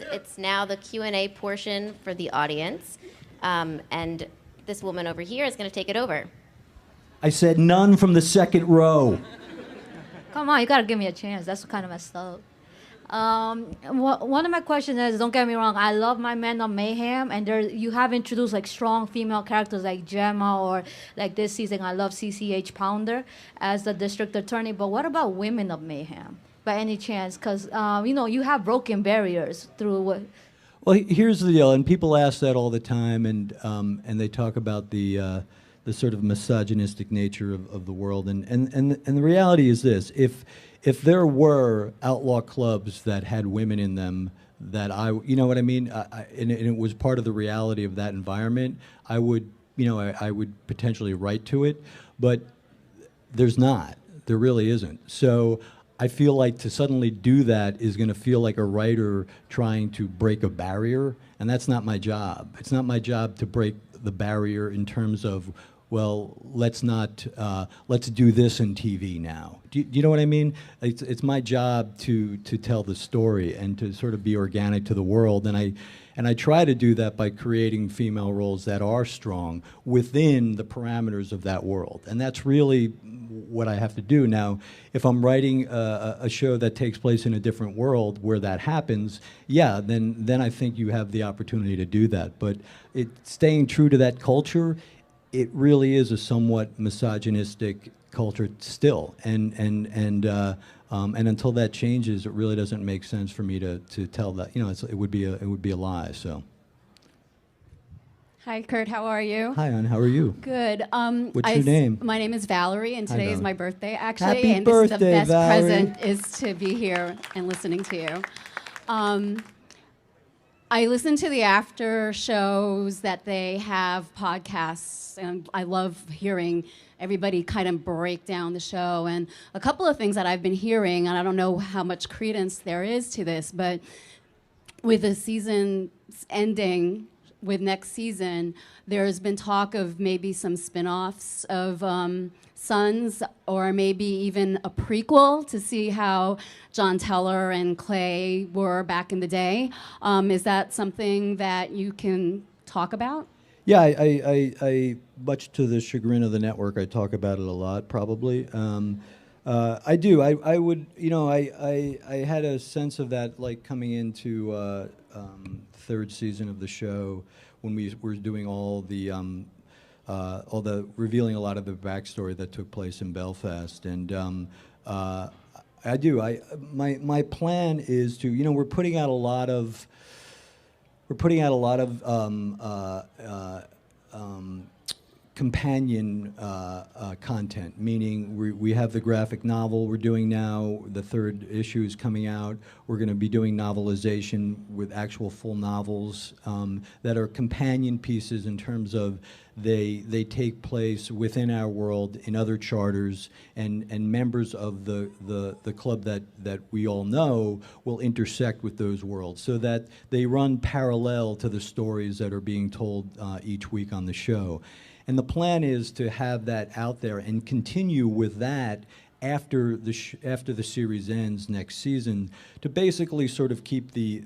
It's now the Q&A portion for the audience, and this woman over here is going to take it over. I said none from the second row. Come on, you gotta give me a chance. That's kind of messed up. One of my questions is, don't get me wrong, I love my men of Mayhem, and you have introduced like strong female characters like Gemma, or like this season I love CCH Pounder as the district attorney. But what about women of Mayhem, by any chance? Because you have broken barriers through what. Well, here's the deal, and people ask that all the time, and they talk about the sort of misogynistic nature of the world, and the reality is this: if there were outlaw clubs that had women in them, that you know what I mean, and it was part of the reality of that environment, I would potentially write to it, but there's not. There really isn't. So I feel like to suddenly do that is going to feel like a writer trying to break a barrier, and that's not my job. It's not my job to break the barrier in terms of, well, let's do this in TV now. Do you know what I mean? It's my job to tell the story and to sort of be organic to the world, and I try to do that by creating female roles that are strong within the parameters of that world, and that's really what I have to do. Now, if I'm writing a show that takes place in a different world where that happens, yeah, then I think you have the opportunity to do that. But staying true to that culture, it really is a somewhat misogynistic culture still, and until that changes, it really doesn't make sense for me to tell that. It would be a lie. So. Hi, Kurt. How are you? Hi, Ann. How are you? Good. What's your name? My name is Valerie, and today is my birthday, actually. Happy and birthday, this is the best Valerie. present is to be here and listening to you. I listen to the after shows that they have podcasts, and I love hearing everybody kind of break down the show. And a couple of things that I've been hearing, and I don't know how much credence there is to this, but with the season ending with next season, there's been talk of maybe some spin-offs of Sons, or maybe even a prequel to see how John Teller and Clay were back in the day. Is that something that you can talk about? Yeah, I much to the chagrin of the network, I talk about it a lot, probably. I do. I would, I had a sense of that, like, coming into third season of the show, when we were doing all the revealing a lot of the backstory that took place in Belfast, and I do. My plan is to, we're putting out a lot of companion content, meaning we have the graphic novel we're doing now. The third issue is coming out. We're going to be doing novelization with actual full novels that are companion pieces in terms of they take place within our world in other charters, and members of the club that we all know will intersect with those worlds, so that they run parallel to the stories that are being told each week on the show. And the plan is to have that out there and continue with that after the series ends next season, to basically sort of keep the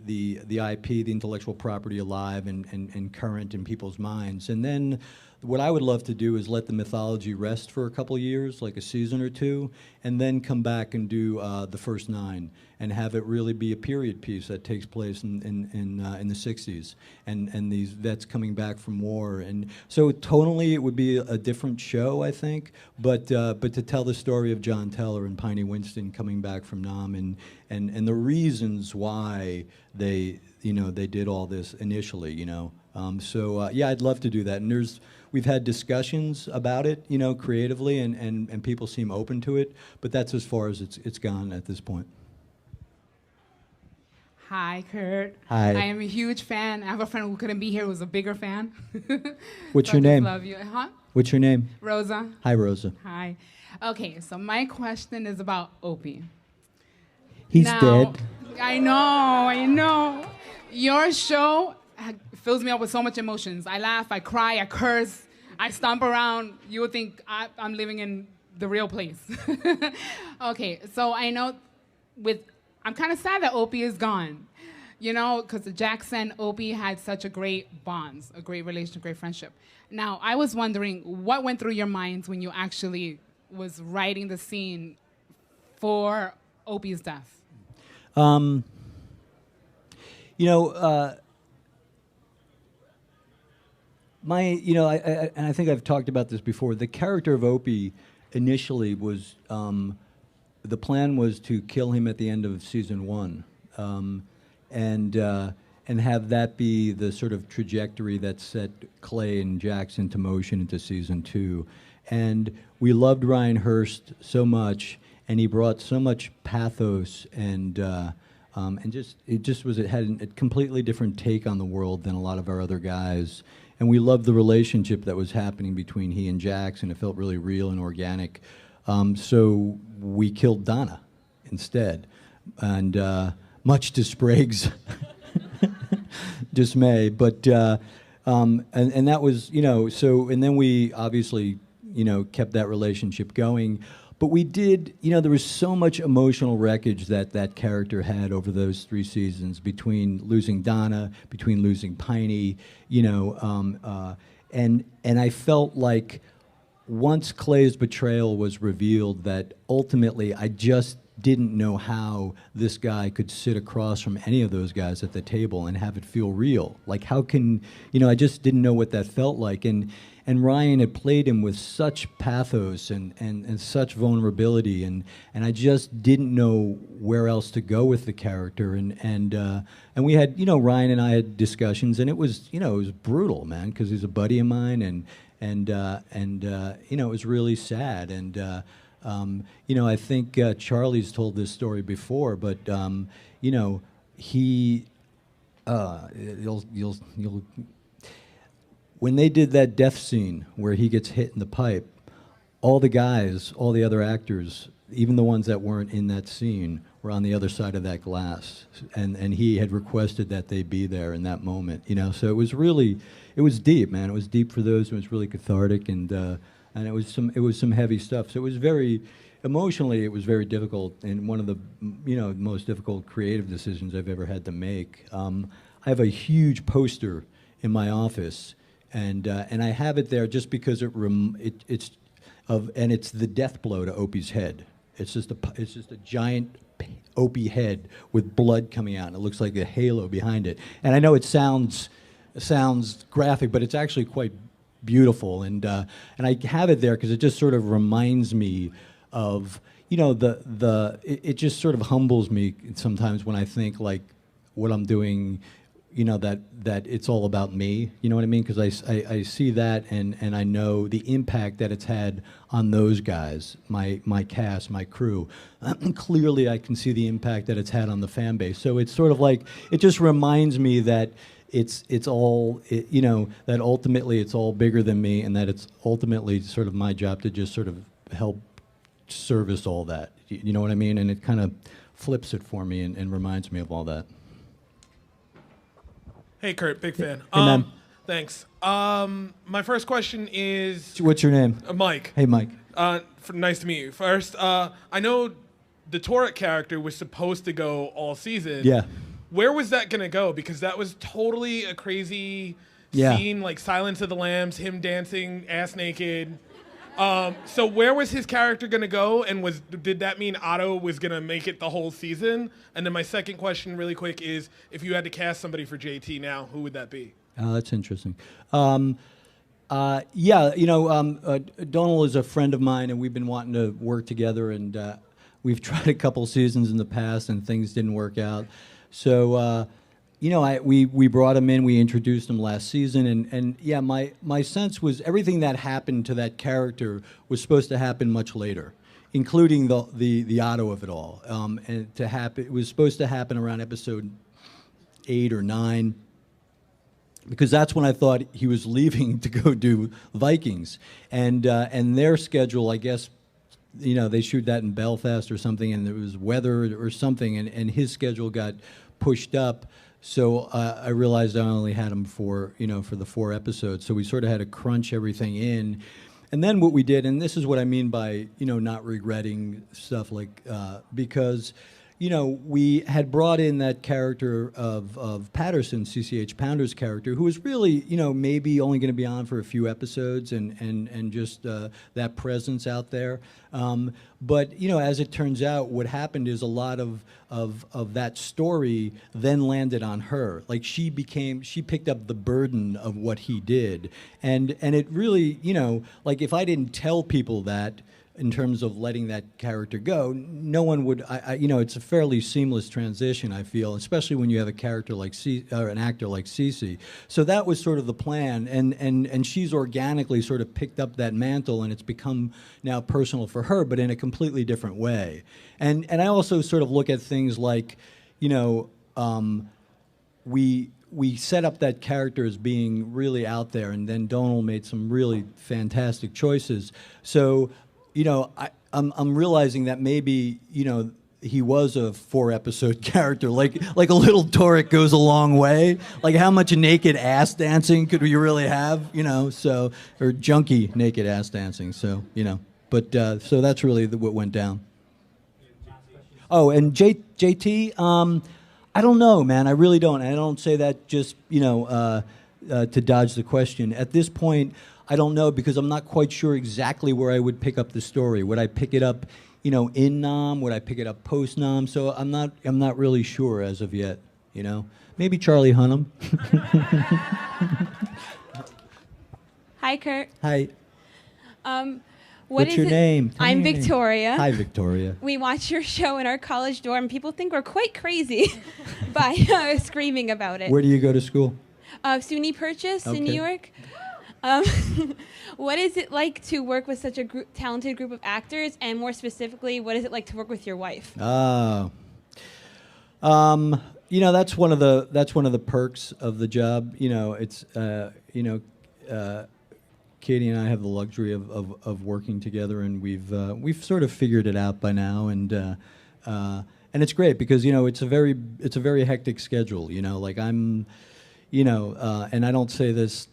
IP, the intellectual property, alive and current in people's minds. And then what I would love to do is let the mythology rest for a couple years, like a season or two, and then come back and do the first 9 and have it really be a period piece that takes place in the 60s, and these vets coming back from war. And so tonally it would be a different show, I think, but to tell the story of John Teller and Piney Winston coming back from Nam, and the reasons why they did all this initially, yeah, I'd love to do that. And we've had discussions about it, creatively, and people seem open to it, but that's as far as it's gone at this point. Hi, Kurt. Hi. I am a huge fan. I have a friend who couldn't be here who was a bigger fan. What's So your I just name? love you. Huh? What's your name? Rosa. Hi, Rosa. Hi. Okay, so my question is about Opie. He's Now, dead. I know. Your show fills me up with so much emotions. I laugh, I cry, I curse, I stomp around. You would think I'm living in the real place. Okay, so I know I'm kind of sad that Opie is gone. You know, because Jax and Opie had such a great bonds, a great relationship, great friendship. Now, I was wondering what went through your minds when you actually was writing the scene for Opie's death? You know, and I think I've talked about this before. The character of Opie initially was, the plan was to kill him at the end of season 1, and have that be the sort of trajectory that set Clay and Jax into motion into season 2. And we loved Ryan Hurst so much, and he brought so much pathos and just it had a completely different take on the world than a lot of our other guys. And we loved the relationship that was happening between he and Jax, and it felt really real and organic. So we killed Donna instead, and much to Sprague's dismay. But and that was, you know, so, and then we obviously, you know, kept that relationship going. But we did, you know, there was so much emotional wreckage that that character had over those 3 seasons, between losing Donna, between losing Piney, you know, and I felt like once Clay's betrayal was revealed, that ultimately I just didn't know how this guy could sit across from any of those guys at the table and have it feel real. Like, how can, you know, I just didn't know what that felt like. And Ryan had played him with such pathos and such vulnerability, and I just didn't know where else to go with the character. And we had, you know, Ryan and I had discussions, and it was, you know, it was brutal, man, because he's a buddy of mine, and you know, it was really sad. And you know, I think Charlie's told this story before, but you know, he you'll when they did that death scene where he gets hit in the pipe, all the guys, all the other actors, even the ones that weren't in that scene, were on the other side of that glass, and he had requested that they be there in that moment, you know. So it was really, it was deep, man. It was deep for those, and it was really cathartic, and it was some heavy stuff. So it was very, emotionally, it was very difficult, and one of the, you know, most difficult creative decisions I've ever had to make. I have a huge poster in my office, and I have it there just because it's the death blow to Opie's head. It's just a giant Opie head with blood coming out, and it looks like a halo behind it. And I know it sounds graphic, but it's actually quite beautiful. And I have it there because it just sort of reminds me of, you know, it just sort of humbles me sometimes when I think, like, what I'm doing, you know, that it's all about me, you know what I mean? Because I see that, and I know the impact that it's had on those guys, my cast, my crew. Clearly I can see the impact that it's had on the fan base. So it's sort of like, it just reminds me that it's all, you know, that ultimately it's all bigger than me, and that it's ultimately sort of my job to just sort of help service all that. You know what I mean? And it kind of flips it for me and reminds me of all that. Hey, Kurt, big fan. Hey, man. Thanks. My first question is... What's your name? Mike. Hey, Mike. Nice to meet you. First, I know the Torek character was supposed to go all season. Yeah. Where was that going to go? Because that was totally a crazy scene, like Silence of the Lambs, him dancing ass naked. So where was his character going to go, and did that mean Otto was going to make it the whole season? And then my second question really quick is, if you had to cast somebody for JT now, who would that be? That's interesting. Yeah, you know, Donald is a friend of mine, and we've been wanting to work together, and we've tried a couple seasons in the past, and things didn't work out. So, you know, we brought him in, we introduced him last season, and yeah, my sense was everything that happened to that character was supposed to happen much later, including the Otto of it all. And it was supposed to happen around episode 8 or 9, because that's when I thought he was leaving to go do Vikings, and their schedule, I guess, you know, they shoot that in Belfast or something, and there was weather or something, and his schedule got pushed up. So I realized I only had him for the 4 episodes. So we sort of had to crunch everything in. And then what we did, and this is what I mean by, you know, not regretting stuff, like, because, we had brought in that character of Patterson, CCH Pounder's character, who was really, maybe only going to be on for a few episodes and just that presence out there. But, as it turns out, what happened is a lot of that story then landed on her. Like she picked up the burden of what he did. And it really, like if I didn't tell people that, in terms of letting that character go, no one would. It's a fairly seamless transition, I feel, especially when you have a character like an actor like Cece. So that was sort of the plan, and she's organically sort of picked up that mantle, and it's become now personal for her, but in a completely different way. And I also sort of look at things like, we set up that character as being really out there, and then Donald made some really fantastic choices. So. I'm realizing that maybe, he was a 4-episode character. Like a little Torek goes a long way. Like how much naked ass dancing could we really have, or junky naked ass dancing. So, but so that's really what went down. Oh, and JT, I don't know, man. I really don't. I don't say that just, to dodge the question. At this point, I don't know, because I'm not quite sure exactly where I would pick up the story. Would I pick it up, in Nam? Would I pick it up post Nam? So I'm not really sure as of yet. Maybe Charlie Hunnam. Hi, Kurt. Hi. What's your name? I'm Victoria. Hi, Victoria. We watch your show in our college dorm. People think we're quite crazy by screaming about it. Where do you go to school? SUNY Purchase in New York. What is it like to work with such a talented group of actors, and more specifically, what is it like to work with your wife? That's one of the perks of the job. It's Katey and I have the luxury of working together, and we've sort of figured it out by now, and it's great because it's a very hectic schedule. Like I'm, and I don't say this,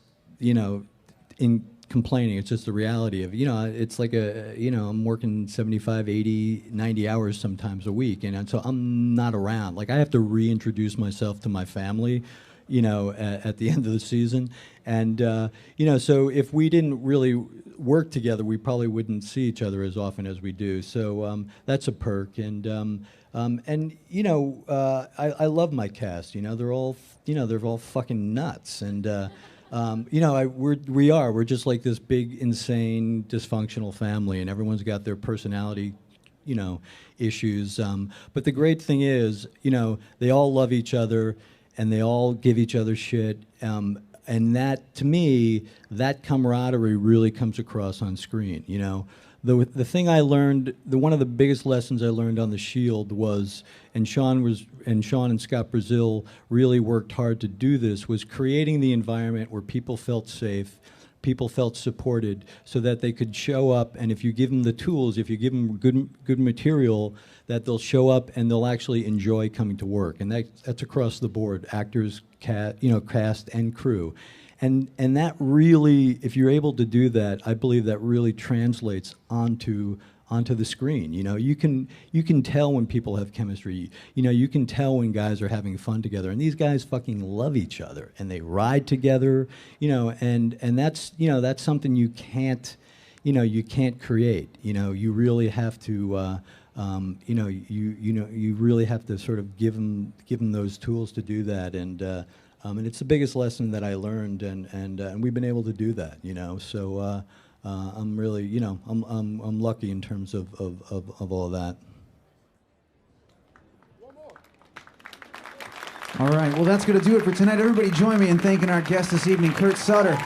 in complaining. It's just the reality of, it's like I'm working 75, 80, 90 hours sometimes a week, and so I'm not around. Like I have to reintroduce myself to my family, at the end of the season. And, so if we didn't really work together, we probably wouldn't see each other as often as we do. So that's a perk. And I love my cast. They're all fucking nuts. And, we're just like this big, insane, dysfunctional family, and everyone's got their personality, issues. But the great thing is, they all love each other, and they all give each other shit. And that, to me, that camaraderie really comes across on screen. The thing I learned, one of the biggest lessons I learned on The Shield was, and Sean and Scott Brazil really worked hard to do this, was creating the environment where people felt safe, people felt supported, so that they could show up, and if you give them the tools, if you give them good material, that they'll show up and they'll actually enjoy coming to work. And that's across the board, actors, cast and crew. And that really, if you're able to do that, I believe that really translates onto the screen. You can tell when people have chemistry. You can tell when guys are having fun together. And these guys fucking love each other, and they ride together. And that's that's something you can't create. You really have to. You really have to sort of give them those tools to do that. And it's the biggest lesson that I learned, and we've been able to do that, So I'm really, I'm lucky in terms of all of that. All right, well, that's going to do it for tonight. Everybody join me in thanking our guest this evening, Kurt Sutter.